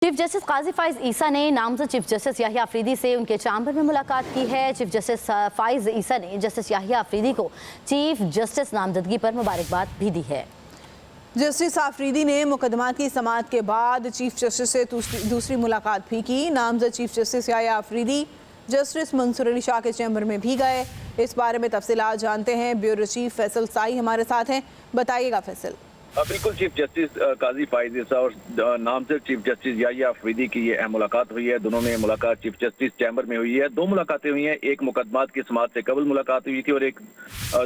Chief justice Qazi Faez Isa ने नामजद chief justice Yahya Afridi से उनके चैम्बर में मुलाकात की है। चीफ जस्टिस फाइज ईसा ने जस्टिस याहिया अफरीदी को चीफ जस्टिस नामजदगी पर मुबारकबाद भी दी है। जस्टिस अफरीदी ने मुकदमात की समाअत के बाद चीफ जस्टिस से दूसरी मुलाकात भी की। नामजद chief justice Yahya Afridi justice Mansoor Ali Shah के चैम्बर में भी गए। इस बारे में तफसीलात जानते हैं, ब्यूरो चीफ फैसल साई हमारे साथ हैं। बताइएगा फैसल। बिल्कुल, चीफ जस्टिस काजी फाइज ईसा और नामजद चीफ जस्टिस याहिया अफरीदी की ये अहम मुलाकात हुई है। दोनों में मुलाकात चीफ जस्टिस चैम्बर में हुई है। दो मुलाकातें हुई हैं, एक मुकदमात की समाअत से कबल मुलाकात हुई थी और एक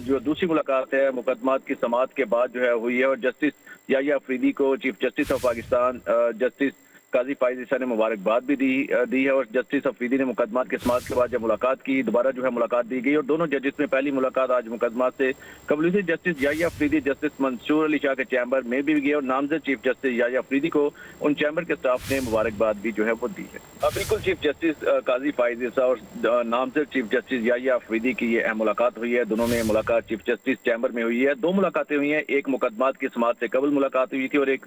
जो दूसरी मुलाकात है मुकदमात की समाअत के बाद जो है हुई है। और जस्टिस याहिया अफरीदी को chief justice of Pakistan justice Qazi Faez Isa ने मुबारकबाद भी दी है। और जस्टिस अफरीदी ने मुकदमात की समाअत के बाद जब मुलाकात की, दोबारा जो है मुलाकात दी गई और दोनों जजेस में पहली मुलाकात आज मुकदमात से कबल हुई थी। जस्टिस याहिया अफरीदी जस्टिस मंसूर अली शाह के चैम्बर में भी गए और नामजद चीफ जस्टिस याहिया अफरीदी को उन चैम्बर के स्टाफ ने मुबारकबाद भी जो है वो दी है। बिल्कुल, चीफ जस्टिस काजी फाइज ईसा और नामजद चीफ जस्टिस याहिया अफरीदी की ये अहम मुलाकात हुई है। दोनों में मुलाकात चीफ जस्टिस चैम्बर में हुई है। दो मुलाकातें हुई हैं, एक मुकदमात की समाअत से कबल मुलाकात हुई थी और एक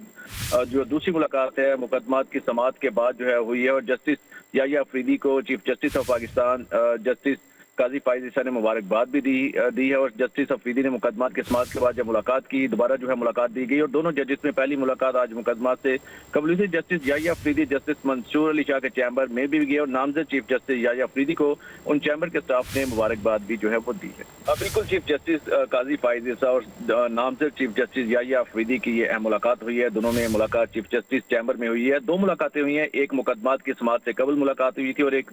जो दूसरी मुलाकात है मुकदमात की समाअत के बाद जो है हुई है। और जस्टिस याहिया अफरीदी को chief justice of Pakistan justice Qazi Faez Isa ने मुबारकबाद भी दी है। और जस्टिस अफरीदी ने मुकदमात की समाअत के बाद जब मुलाकात की, दोबारा जो है मुलाकात दी गई और दोनों जजेस में पहली मुलाकात आज मुकदमात से कबल हुई थी। जस्टिस याहिया अफरीदी जस्टिस मंसूर अली शाह के चैम्बर में भी गए और नामजद चीफ जस्टिस याहिया अफरीदी को उन चैम्बर के स्टाफ ने मुबारकबाद भी जो है वो दी है। बिल्कुल, चीफ जस्टिस काजी फाइज ईसा और नामजद चीफ जस्टिस याहिया अफरीदी की ये अहम मुलाकात हुई है। दोनों में मुलाकात चीफ जस्टिस चैम्बर में हुई है। दो मुलाकातें हुई हैं, एक मुकदमात की समाअत से कबल मुलाकात हुई थी और एक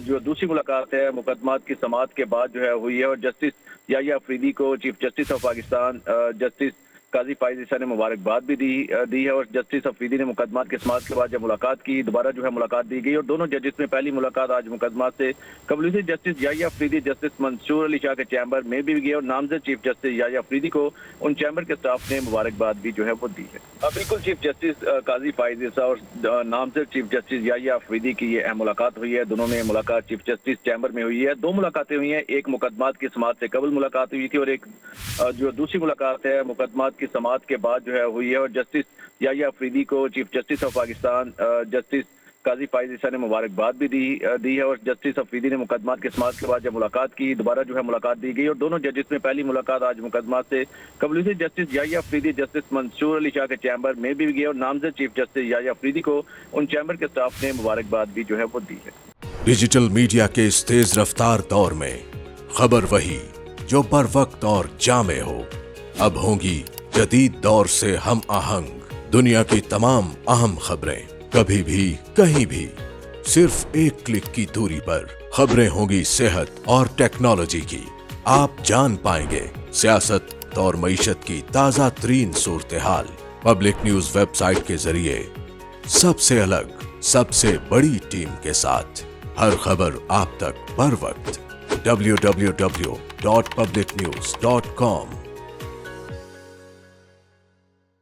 जो दूसरी मुलाकात है मुकदमात की समाअत के बाद जो है हुई है। और जस्टिस याहिया अफरीदी को chief justice of Pakistan justice Qazi Faez Isa ने मुबारकबाद भी दी है। और जस्टिस अफरीदी ने मुकदमात की समाअत के बाद जब मुलाकात की, दोबारा जो है मुलाकात दी गई और दोनों जजेस में पहली मुलाकात आज मुकदमात से कबल हुई थी। जस्टिस याहिया अफरीदी जस्टिस मंसूर अली शाह के चैम्बर में भी गए और नामजद चीफ जस्टिस याहिया अफरीदी को उन चैम्बर के स्टाफ ने मुबारकबाद भी जो है वो दी है। बिल्कुल, चीफ जस्टिस काजी फाइज ईसा और नामजद चीफ जस्टिस याहिया अफरीदी की ये अहम मुलाकात हुई है। दोनों में मुलाकात चीफ जस्टिस चैम्बर में हुई है। दो मुलाकातें हुई हैं, एक मुकदमात की समाअत से कबल मुलाकात हुई थी और एक जो दूसरी मुलाकात है मुकदमात की समाअत के बाद जो है हुई है। और जस्टिस याहिया अफरीदी को chief justice of Pakistan justice Qazi Faez Isa ने मुबारकबाद भी दी है। और जस्टिस अफरीदी ने मुकदमात की समाअत के बाद जब मुलाकात की, दोबारा जो है मुलाकात दी गई और दोनों जजेस में पहली मुलाकात आज मुकदमात से कबल हुई थी। जस्टिस याहिया अफरीदी जस्टिस मंसूर अली शाह के चैम्बर में भी गए और नामजद चीफ जस्टिस याहिया अफरीदी को उन चैम्बर के स्टाफ ने मुबारकबाद भी जो है वो दी है। डिजिटल मीडिया के इस तेज रफ्तार दौर में खबर वही जो बर वक्त और जामे हो। अब होंगी जदीद दौर से हम आहंग दुनिया की तमाम अहम खबरें, कभी भी कहीं भी, सिर्फ एक क्लिक की दूरी पर। खबरें होंगी सेहत और टेक्नोलॉजी की। आप जान पाएंगे सियासत और मईशत की ताजा तरीन सूरत हाल। पब्लिक न्यूज वेबसाइट के जरिए सबसे अलग, सबसे बड़ी टीम के साथ हर खबर आप तक बर वक्त। www.publicnews.com